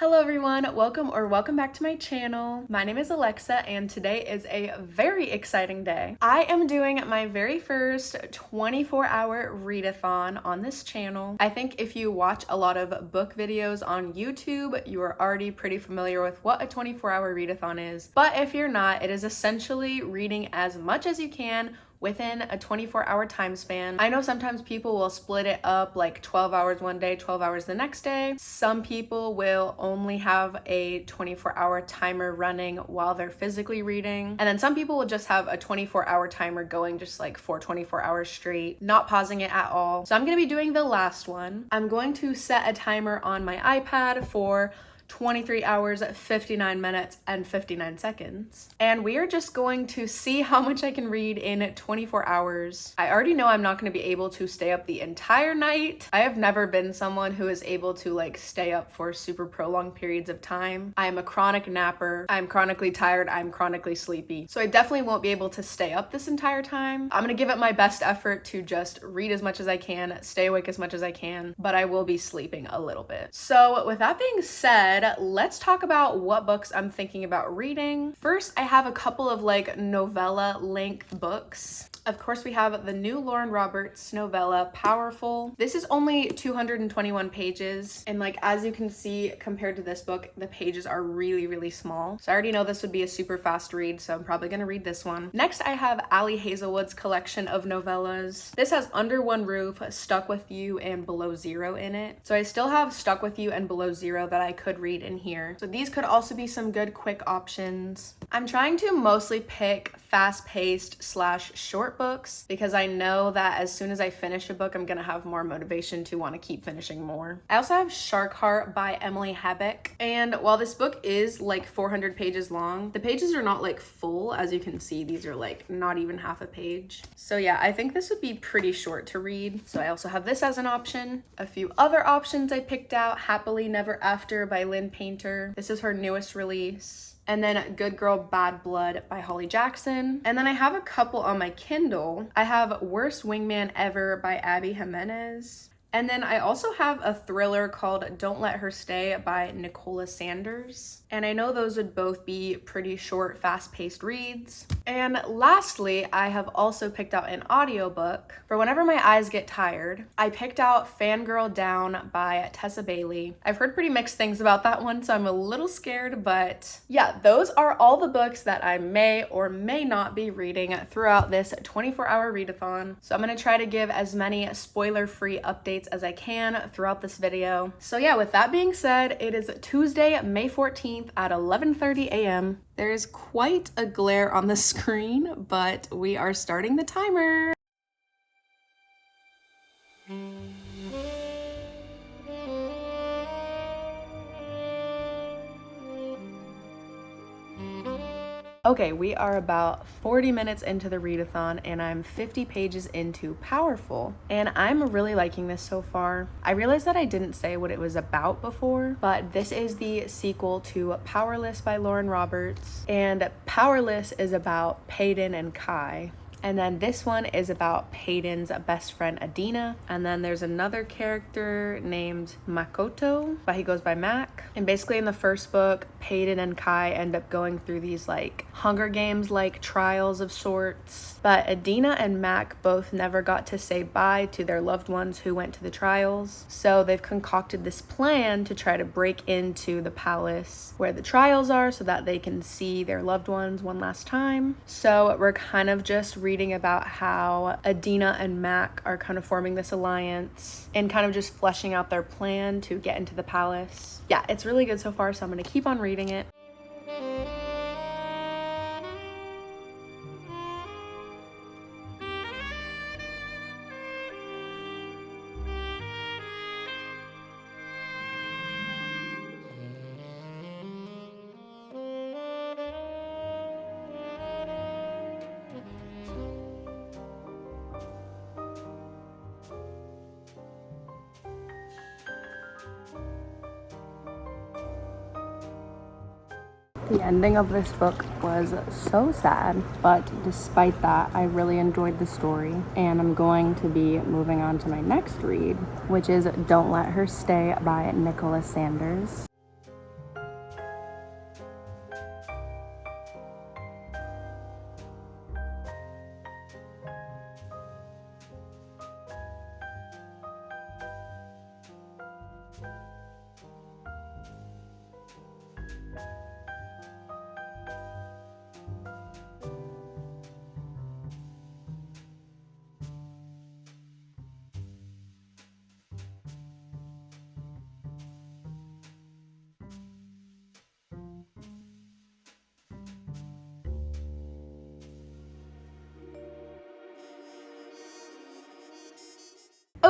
Hello everyone, welcome back to my channel. My name is Alexa and today is a very exciting day. I am doing my very first 24-hour readathon on this channel. I think if you watch a lot of book videos on YouTube, you are already pretty familiar with what a 24-hour readathon is. But if you're not, it is essentially reading as much as you can within a 24-hour time span. I know sometimes people will split it up like 12 hours one day, 12 hours the next day. Some people will only have a 24-hour timer running while they're physically reading. And then some people will just have a 24-hour timer going just like for 24 hours straight, not pausing it at all. So I'm gonna be doing the last one. I'm going to set a timer on my iPad for 23 hours, 59 minutes, and 59 seconds. And we are just going to see how much I can read in 24 hours. I already know I'm not going to be able to stay up the entire night. I have never been someone who is able to like stay up for super prolonged periods of time. I am a chronic napper. I'm chronically tired. I'm chronically sleepy. So I definitely won't be able to stay up this entire time. I'm going to give it my best effort to just read as much as I can, stay awake as much as I can, but I will be sleeping a little bit. So with that being said, let's talk about what books I'm thinking about reading. First, I have a couple of like novella length books. Of course, we have the new Lauren Roberts novella, Powerful. This is only 221 pages. And like, as you can see, compared to this book, the pages are really, really small. So I already know this would be a super fast read, so I'm probably gonna read this one. Next, I have Ali Hazelwood's collection of novellas. This has Under One Roof, Stuck With You, and Below Zero in it. So I still have Stuck With You and Below Zero that I could read in here. So these could also be some good quick options. I'm trying to mostly pick fast-paced / short books because I know that as soon as I finish a book, I'm gonna have more motivation to want to keep finishing more. I also have Shark Heart by Emily Habeck. And while this book is like 400 pages long, the pages are not like full. As you can see, these are like not even half a page. So yeah, I think this would be pretty short to read. So I also have this as an option. A few other options I picked out: Happily Never After by Lynn. This is her newest release. And then Good Girl, Bad Blood by Holly Jackson. And then I have a couple on my Kindle. I have Worst Wingman Ever by Ali Jimenez. And then I also have a thriller called Don't Let Her Stay by Nicola. And I know those would both be pretty short, fast-paced reads. And lastly, I have also picked out an audiobook for whenever my eyes get tired. I picked out Fangirl Down by Tessa. I've heard pretty mixed things about that one, so I'm a little scared, but yeah, those are all the books that I may or may not be reading throughout this 24-hour readathon. So I'm gonna try to give as many spoiler-free updates as I can throughout this video. So yeah, with that being said, it is Tuesday, May 14th at 11:30 a.m. There is quite a glare on the screen, but we are starting the timer. Okay, we are about 40 minutes into the readathon and I'm 50 pages into Powerful, and I'm really liking this so far. I realized that I didn't say what it was about before, but this is the sequel to Powerless by Lauren Roberts, and Powerless is about Peyton and Kai. And then this one is about Peyton's best friend Adina. And then there's another character named Makoto, but he goes by Mac. And basically in the first book, Peyton and Kai end up going through these like Hunger Games like trials of sorts. But Adina and Mac both never got to say bye to their loved ones who went to the trials. So they've concocted this plan to try to break into the palace where the trials are so that they can see their loved ones one last time. So we're kind of just reading about how Adina and Mac are kind of forming this alliance and kind of just fleshing out their plan to get into the palace. Yeah, it's really good so far, so I'm gonna keep on reading it. The ending of this book was so sad, but despite that, I really enjoyed the story, and I'm going to be moving on to my next read, which is Don't Let Her Stay by Nicola.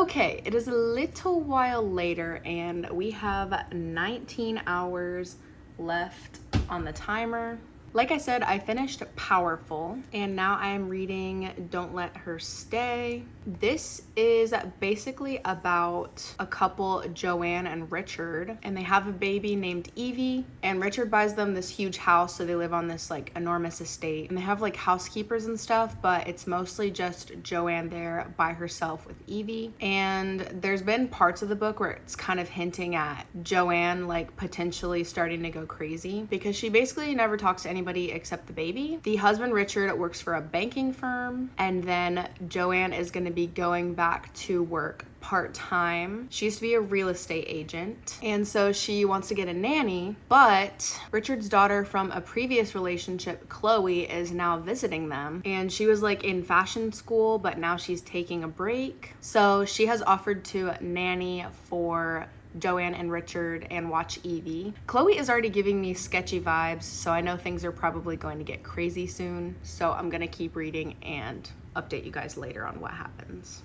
Okay, it is a little while later and we have 19 hours left on the timer. Like I said, I finished Powerful and now I am reading Don't Let Her Stay. This is basically about a couple, Joanne and Richard, and they have a baby named Evie, and Richard buys them this huge house, so they live on this like enormous estate, and they have like housekeepers and stuff, but it's mostly just Joanne there by herself with Evie. And there's been parts of the book where it's kind of hinting at Joanne like potentially starting to go crazy because she basically never talks to anybody except the baby. The husband, Richard, works for a banking firm, and then Joanne is going to be going back to work part-time. She used to be a real estate agent, and so she wants to get a nanny, but Richard's daughter from a previous relationship, Chloe, is now visiting them, and she was like in fashion school, but now she's taking a break. So she has offered to nanny for Joanne and Richard and watch Evie. Chloe is already giving me sketchy vibes, so I know things are probably going to get crazy soon. So I'm gonna keep reading and update you guys later on what happens.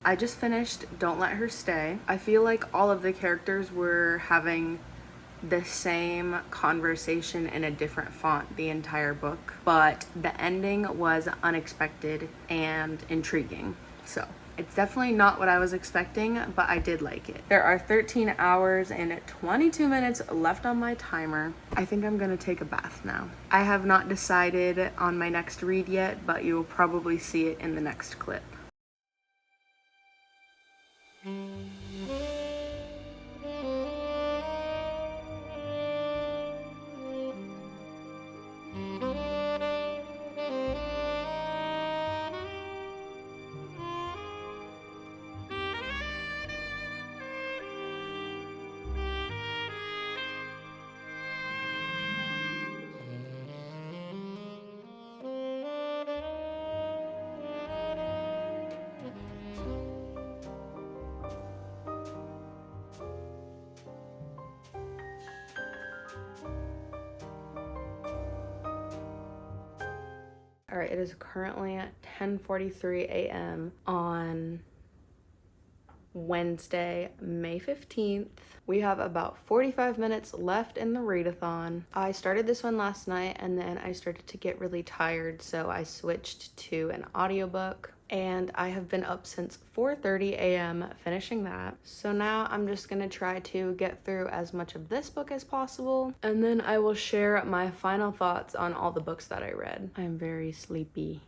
I just finished Don't Let Her Stay. I feel like all of the characters were having the same conversation in a different font the entire book, but the ending was unexpected and intriguing. So it's definitely not what I was expecting, but I did like it. There are 13 hours and 22 minutes left on my timer. I think I'm gonna take a bath now. I have not decided on my next read yet, but you will probably see it in the next clip. All right, it is currently at 10:43 a.m. on Wednesday, May 15th. We have about 45 minutes left in the readathon. I started this one last night and then I started to get really tired, so I switched to an audiobook. And I have been up since 4:30 a.m. finishing that. So now I'm just gonna try to get through as much of this book as possible, and then I will share my final thoughts on all the books that I read. I'm very sleepy.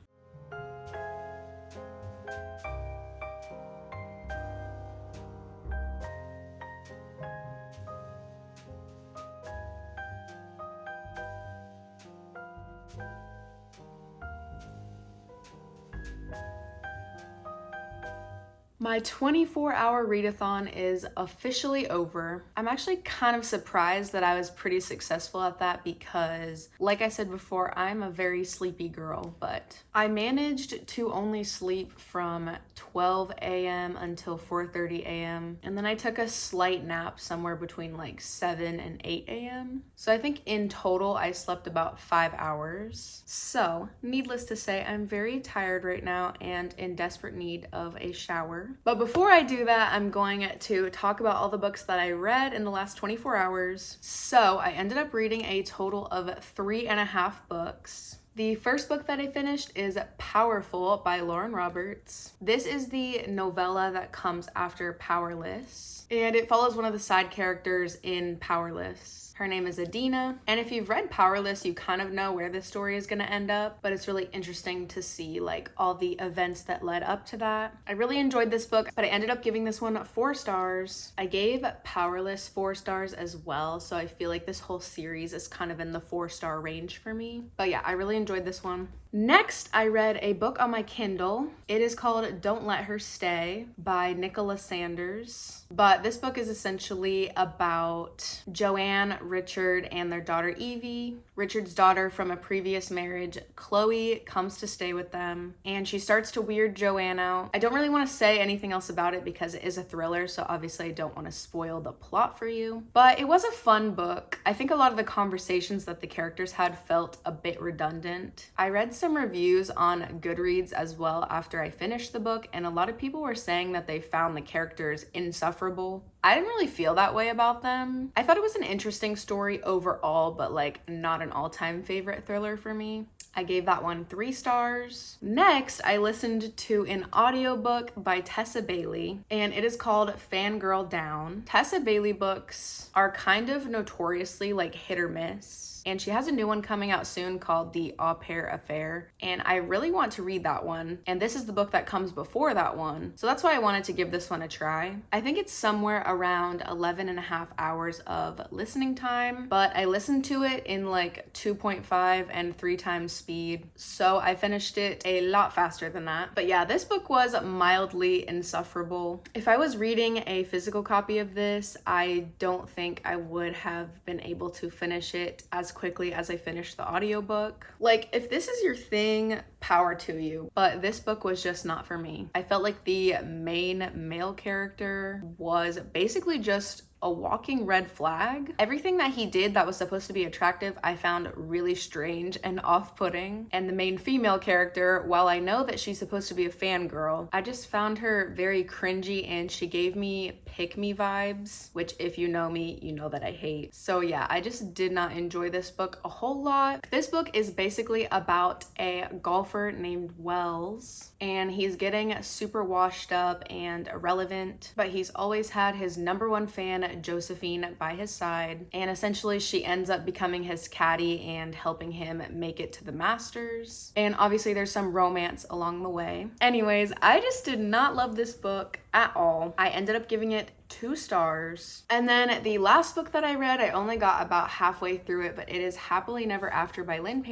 My 24-hour readathon is officially over. I'm actually kind of surprised that I was pretty successful at that because, like I said before, I'm a very sleepy girl, but I managed to only sleep from 12 a.m. until 4:30 a.m. and then I took a slight nap somewhere between like 7 and 8 a.m. So I think in total I slept about 5 hours. So needless to say, I'm very tired right now and in desperate need of a shower. But before I do that, I'm going to talk about all the books that I read in the last 24 hours. So I ended up reading a total of 3.5 books. The first book that I finished is Powerful by Lauren Roberts. This is the novella that comes after Powerless, and it follows one of the side characters in Powerless. Her name is Adina, and if you've read Powerless, you kind of know where this story is going to end up, but it's really interesting to see like all the events that led up to that. I really enjoyed this book, but I ended up giving this one 4 stars. I gave Powerless 4 stars as well, so I feel like this whole series is kind of in the 4-star range for me. But yeah, I really enjoyed this one. Next, I read a book on my Kindle. It is called Don't Let Her Stay by Nicola Sanders. But this book is essentially about Joanne, Richard, and their daughter Evie. Richard's daughter from a previous marriage, Chloe, comes to stay with them, and she starts to weird Joanne out. I don't really want to say anything else about it because it is a thriller, so obviously I don't want to spoil the plot for you. But it was a fun book. I think a lot of the conversations that the characters had felt a bit redundant. I read some reviews on Goodreads as well after I finished the book, and a lot of people were saying that they found the characters insufferable. I didn't really feel that way about them. I thought it was an interesting story overall, but like not an all-time favorite thriller for me. I gave that one 3 stars. Next, I listened to an audiobook by Tessa Bailey, and it is called Fangirl Down. Tessa Bailey books are kind of notoriously like hit or miss. And she has a new one coming out soon called The Au Pair Affair, and I really want to read that one. And this is the book that comes before that one, so that's why I wanted to give this one a try. I think it's somewhere around 11 and a half hours of listening time, but I listened to it in like 2.5 and 3 times speed, so I finished it a lot faster than that. But yeah, this book was mildly insufferable. If I was reading a physical copy of this, I don't think I would have been able to finish it as quickly as I finished the audiobook. Like, if this is your thing, power to you, but this book was just not for me. I felt like the main male character was basically just a walking red flag. Everything that he did that was supposed to be attractive, I found really strange and off-putting. And the main female character, while I know that she's supposed to be a fangirl, I just found her very cringy, and she gave me pick-me vibes, which if you know me, you know that I hate. So yeah, I just did not enjoy this book a whole lot. This book is basically about a golfer named Wells, and he's getting super washed up and irrelevant, but he's always had his #1 fan, Josephine, by his side, and essentially she ends up becoming his caddy and helping him make it to the Masters. And obviously there's some romance along the way. Anyways, I just did not love this book at all. I ended up giving it 2 stars. And then the last book that I read, I only got about halfway through it, but it is Happily Never After by Lynn.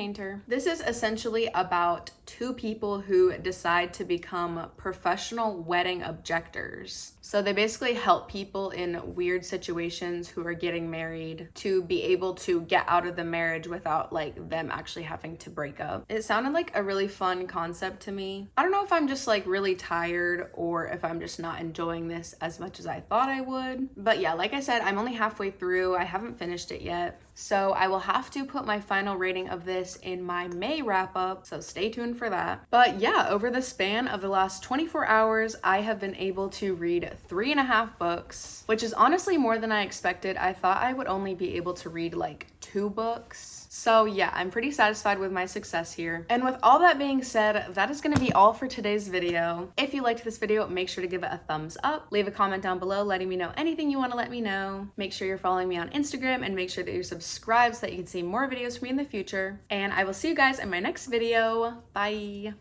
This is essentially about 2 people who decide to become professional wedding objectors. So they basically help people in weird situations who are getting married to be able to get out of the marriage without like them actually having to break up. It sounded like a really fun concept to me. I don't know if I'm just like really tired or if I'm just not enjoying this as much as I thought I would. But yeah, like I said, I'm only halfway through. I haven't finished it yet. So I will have to put my final rating of this in my May wrap up, so stay tuned for that. But yeah, over the span of the last 24 hours, I have been able to read 3.5 books, which is honestly more than I expected. I thought I would only be able to read like 2 books. So yeah, I'm pretty satisfied with my success here. And with all that being said, that is going to be all for today's video. If you liked this video, make sure to give it a thumbs up. Leave a comment down below letting me know anything you want to let me know. Make sure you're following me on Instagram and make sure that you're subscribed so that you can see more videos from me in the future. And I will see you guys in my next video. Bye!